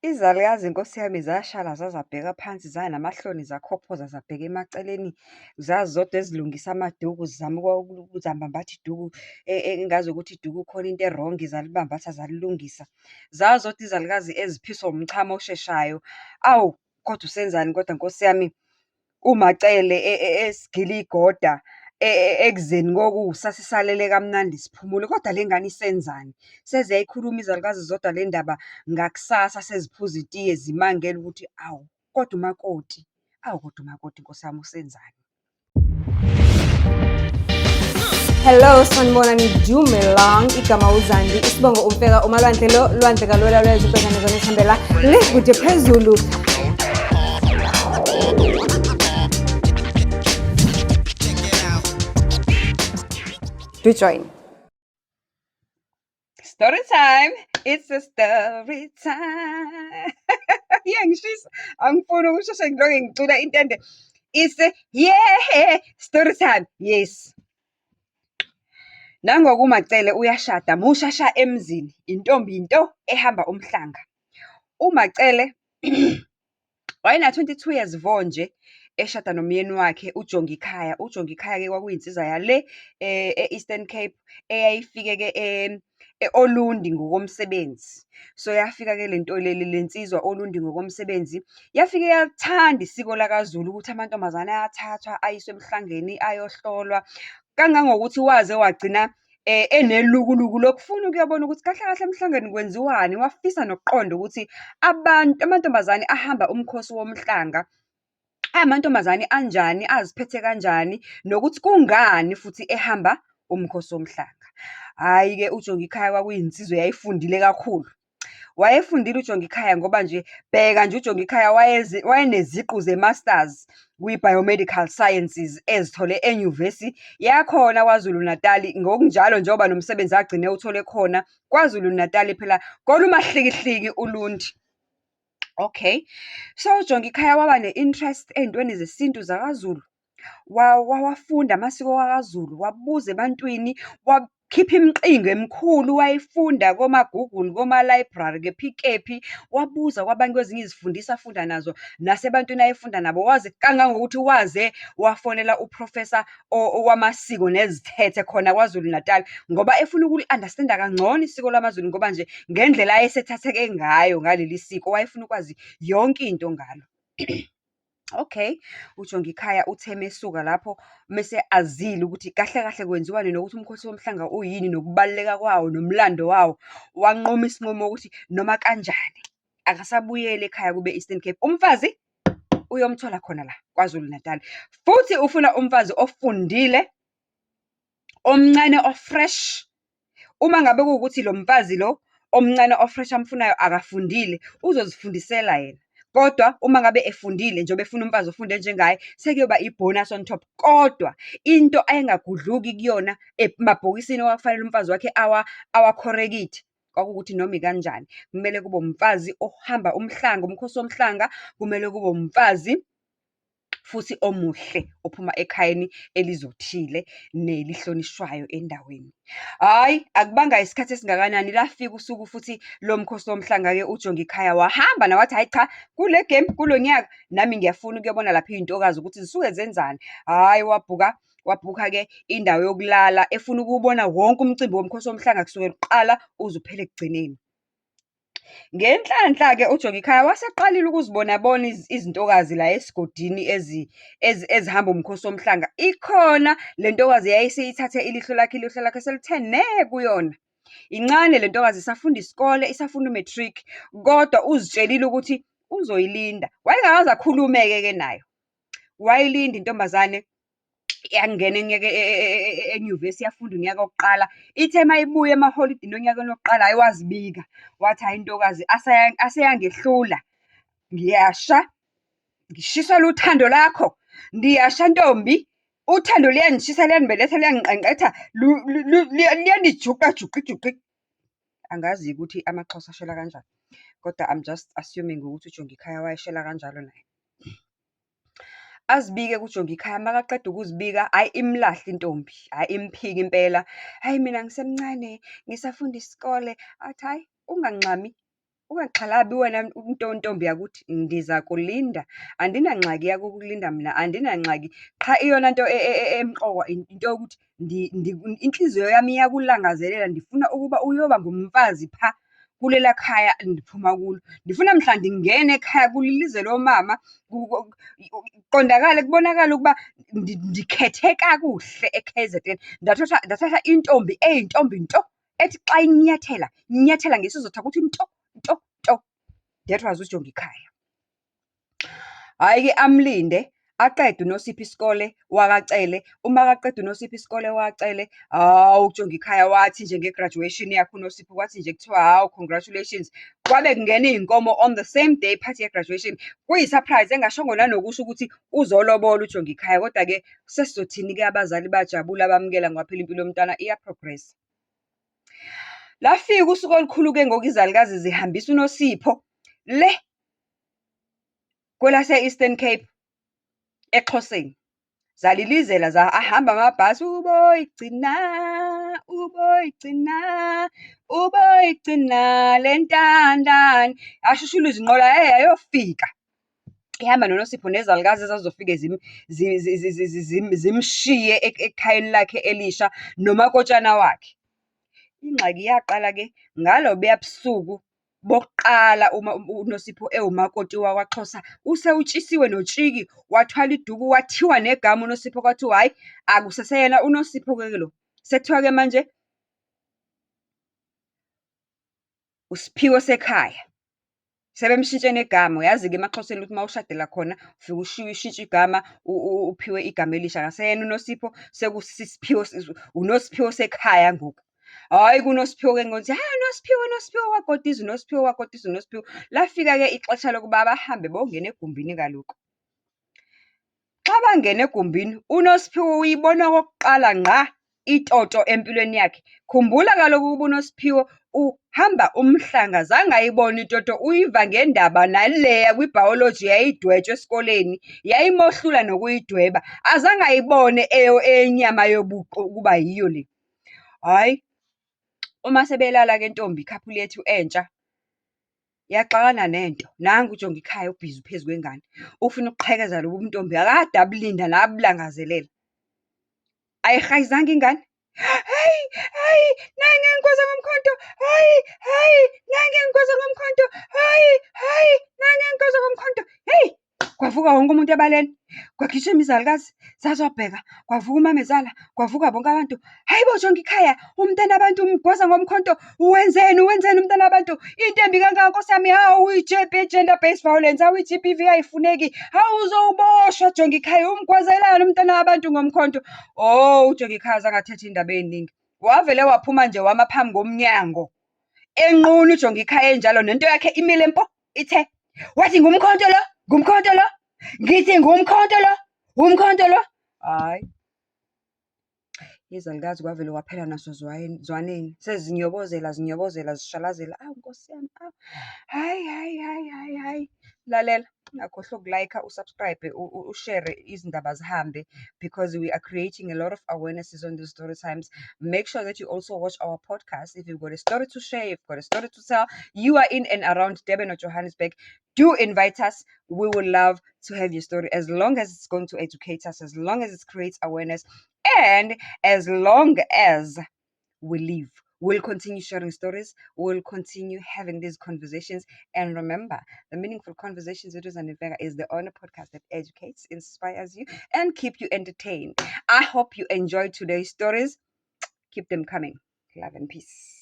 Izalukazi Nkosi yami zashala zazabheka phansi, zanamahloni zakhophoza, zabheka emaceleni, zazodwa ezilungisa amaduku, zizama ukuzibamba athi iduku, engazukuthi iduku khona into erongi, zalibambatha zalilungisa. Zazodwa izalukazi eziphiswa umchamo osheshayo. Awu, kodwa usenzani kodwa Nkosi yami? uMacele esigila igoda ekuzeni kokusa sisalele kamnandi siphumule. Kodwa le ngane isenzani? Seziyayikhuluma izalukazi zodwa le ndaba ngakusasa, seziphuza itiye zimangele ukuthi awu, kodwa umakoti, awu kodwa umakoti Nkosi yami usenzani? Hello, sanibonani, Dumelang, igama uZandi, isibongo umfeka umalwandle lo, lwandle kalwela lwezibhekane zona esihambela le kude phezulu. Do join. Story time. It's a story time. Ngishisa. Angifuni ukusheshe ngiloke ngicula intende. It's a story time. Yes. Nangoku uMacele uyashada, mushasha emzini. Intombi into ehamba umhlanga. uMacele wayena 22 years vo nje eshada nomyeni wakhe uJongikhaya. uJongikhaya-ke kwakuyinsizwa yale e-Eastern Cape eyayifike-ke eOlundi ngokomsebenzi. So yafika-ke le nsizwa Olundi ngokomsebenzi, yafike yathanda isiko lakaZulu ukuthi amantombazane ayathathwa ayiswe emhlangeni ayohlolwa, kangangokuthi waze wagcina enelukuluku lokufuna ukuyobona ukuthi kahle kahle emhlangeni kwenziwani. Wafisa nokuqonda ukuthi amantombazane ahamba umkhosi womhlanga amantombazane anjani, aziphethe kanjani, nokuthi kungani futhi ehamba umkhosi womhlanga. Hhayi-ke uJongikhaya kwakuyinsizwa eyayifundile kakhulu. Wayefundile uJongikhaya ngoba nje, bheka nje uJongikhaya wayeneziqu ze-masters kwi-biomedical sciences ezithole enyuvesi yakhona KwaZulu Natali. Ngokunjalo njengoba nomsebenzi agcine uthole khona KwaZulu Natali phela kolumahlikihliki uLundi. Okay, so uJongikhaya waba ne-interest ey'ntweni zesintu zakaZulu. Wawafunda amasiko wakaZulu, wabuza ebantwini, wakhipha imiqingo emikhulu, wayifunda koma-Google, koma-library, kephi, wabuza kwabanye kwezinye izifundiswa afunda nazo, nasebantwini ayefunda nabo. Waze kangangokuthi waze wafonela uprofessor wamasiko nezithethe khona KwaZulu Natal, ngoba efuna ukuli-understand-a kangcono isiko lamaZulu, ngoba nje ngendlela ayesethatheke ngayo ngaleli siko wayefuna ukwazi yonke into ngalo. Okay, uJongikhaya uthe mesuka lapho mese azile ukuthi kahle kahle kwenziwani, nokuthi umkhosi womhlanga uyini, nokubaluleka kwawo, nomlando wawo. Wanquma isinqumo ukuthi noma kanjani akasabuyele ekhaya kube Eastern Cape. Umfazi uyomthola khona la KwaZulu Natal, futhi ufuna umfazi ofundile, omncane, ofresh. Uma ngabe kuwukuthi lo mfazi lo omncane ofresh amfunayo akafundile, uzozifundisela yena. Kodwa uma ngabe efundile, njengoba efuna umfazi ofunde njengaye, sekuyoba i-bonus on top. Kodwa into ayengagudluki kuyona emabhokisini okwakufanele umfazi wakhe awakhorekide, kwakuwukuthi noma ikanjani kumele kube umfazi ohamba umhlanga, umkhosi womhlanga. Kumele kube umfazi futhi omuhle, ophuma ekhayeni elizothile nelihlonishwayo endaweni. Hhayi, akubanga isikhathi esingakanani lafika usuku futhi lo mkhosi womhlanga-ke uJongikhaya wahamba nawathi, hhayi cha, kule game, kulo nyaka nami ngiyafuna ukuyobona lapho iy'ntokazi ukuthi zisuke zenzani. Hhayi, wabhukha-ke indawo yokulala, efuna ukuwubona wonke umcimbi womkhosi womhlanga kusukela kuqala uze uphele ekugcineni. Ngenhlanhla-ke uJongikhaya waseqalile ukuzibona izintokazi la esigodini ezihamba umkhosi womhlanga. Ikhona le ntokazi yayiseyithathe ilihlo lakhe selithe ne kuyona. Incane le ntokazi, isafunda isikole, isafunda u-matric, kodwa uzitshelile ukuthi uzoyilinda. Wayengakaze akhulume-ke nayo, wayilinda intombazane. Yangena enyuvesi, yafunda unyaka wokuqala. Ithe mayibuya emaholidini onyakeni wokuqala, hhayi wazibika, wathi hhayi ntokazi, aseyangehlula, ngiyasha, ngishiselwa luthando lakho, ndiyasha ntombi, uthando liyangishisa, liyangibeletha, liyangiqenqetha, liyandijuqa. Angazi ukuthi amaXhosa ashela kanjani, kodwa I'm just assuming ukuthi uJongikhaya wayeshela kanjalo naye. Azibike kuJongikhaya, makaqeda ukuzibika, hhayi imlahle intombi, hhayi imphike impela. Hhayi mina ngisemncane, ngisafunda isikole. Athi hhayi ungancami, Ungaxhalabi wena ntombi yakuthi, ndiza kulinda. Andinangxaki yakukulinda mna, andinangxaki. Qha iyona nto emqoka into yokuthi intliziyo yam iyakulangazelela. Ndifuna ukuba uyoba ngumfazi phaa kulela khaya ndiphuma kulo. Ndifuna mhla ndingena ekhaya kulilizwe loomama kubonakale ukuba ndikhethe kakuhle e-KZN. Ndathatha intombi eyintombi nto, ethi xa inyathela ngesizotha kuthi nto nto nto. That was uJongikhaya. Hayi ke amlinde aqede uNosipho isikole wakacele. Uma kaqeda uNosipho isikole wakacele, hawu uJongikhaya wathi nje nge-graduation yakhe uNosipho kwathi nje kuthiwa hawu congratulations. Kwabe kungena iy'nkomo on the same day party ye-graduation. Kuyi-surprise engashongo nanokusho ukuthi uzolobola uJongikhaya. Kodwa-ke sesizothini-ke abazali bajabula bamukela ngoba phela impilo yomntwana iya-progress. Lafika usuku olukhulu-ke ngoku izalukazi zihambisa uNosipho le kwelase-Eastern Cape eXhoseni. Zalilizela ahamba amabhasi, uboyigcina le ntandane. Ashushula izinqola ayofika. Ihamba noNosipho nezalukazi ezazofike zimshiye ekhayeni lakhe elisha nomakotshana wakhe. Ingxaki yaqala-ke ngalobuya busuku bokuqala uma uNosipho ewumakoti wakwaXhosa. Usewutshisiwe notshiki, wathwala iduku, wathiwa negama uNosipho, kwathiwa hhayi akuseseyena uNosipho-ke lo. Sekuthiwa-ke manje uSiphiwe Sekhaya. Sebemshintshe negama. Uyazi-ke emaXhoseni ukuthi uma ushadela khona ufike ushintshe igama, uphiwe igama elisha. Akuseyena uNosipho, uNosiphiwe Sekhaya ngoku. Hhayi kuNosiphiwe-ke ngokuthi Nosiphiwe wagodisa. Lafika-ke ixesha lokuba bahambe bongena egumbini kaloku. Xa bangena egumbini, uNosiphiwe uyibona okokuqala ngqa itoto empilweni yakhe. Khumbula kaloku ukuba uNosiphiwe uhamba umhlanga, zange ayibone itoto. Uyiva ngendaba naleya kwi-biology yayidwetshwa esikoleni, yayimohlula nokuyidweba. Azange ayibone enyama yobuqu ukuba yiyo le. Hhayi, uma sebelala-ke ntombi ikhaphuli yethu entsha yaxakana nento. Nangu uJongikhaya ubhizi phezu kwengane, ufuna ukuqhekeza lobu ntombi, akade abulinda nabulangazelela. Ayihayizanga ingane. Hayi, nange ngigwaza ngomkhonto, hayi, nange ngigwaza ngomkhonto, hayi, nange ngigwaza ngomkhonto. Heyi, kwavuka wonke umuntu ebaleni, kwagijima izalukazi zazobheka, kwavuka umamezala, kwavuka bonke abantu. Hayi bo Jongikhaya, umntana abantu umgwaza ngomkhonto, wenzeni umntana abantu? Into embi kangaka Nkosi yami, hawu gender based violence, hawu i-GBV ayifuneki, hawu uzoboshwa Jongikhaya, umgwazelani umntana wabantu ngomkhonto? Oh, uJongikhaya azange athethe indaba ey'ningi. Wavele waphuma nje wama phambi komnyango enqunu uJongikhaya enjalo, nento yakhe imile mpo ithe. Wathi ngumkhonto lo, ngithi ngumkhonto lo. Hayi, izalukazi kwavele kwaphela naso zwaneni, sezinyobozela zishalazela. Awu Nkosi yami, awu, hayi. Lalela, ungakhohlwa ukulayikha, usubscribe, ushare izindaba zihambe, because we are creating a lot of awarenesses on these story times. Make sure that you also watch our podcast. If you've got a story to share, you've got a story to tell, you are in and around Durban or Johannesburg, do invite us. We would love to have your story, as long as it's going to educate us, as long as it creates awareness, and as long as we live. We'll continue sharing stories. We'll continue having these conversations. And remember, the Meaningful Conversations with Rosanne Vega is the only podcast that educates, inspires you, and keep you entertained. I hope you enjoyed today's stories. Keep them coming. Love and peace.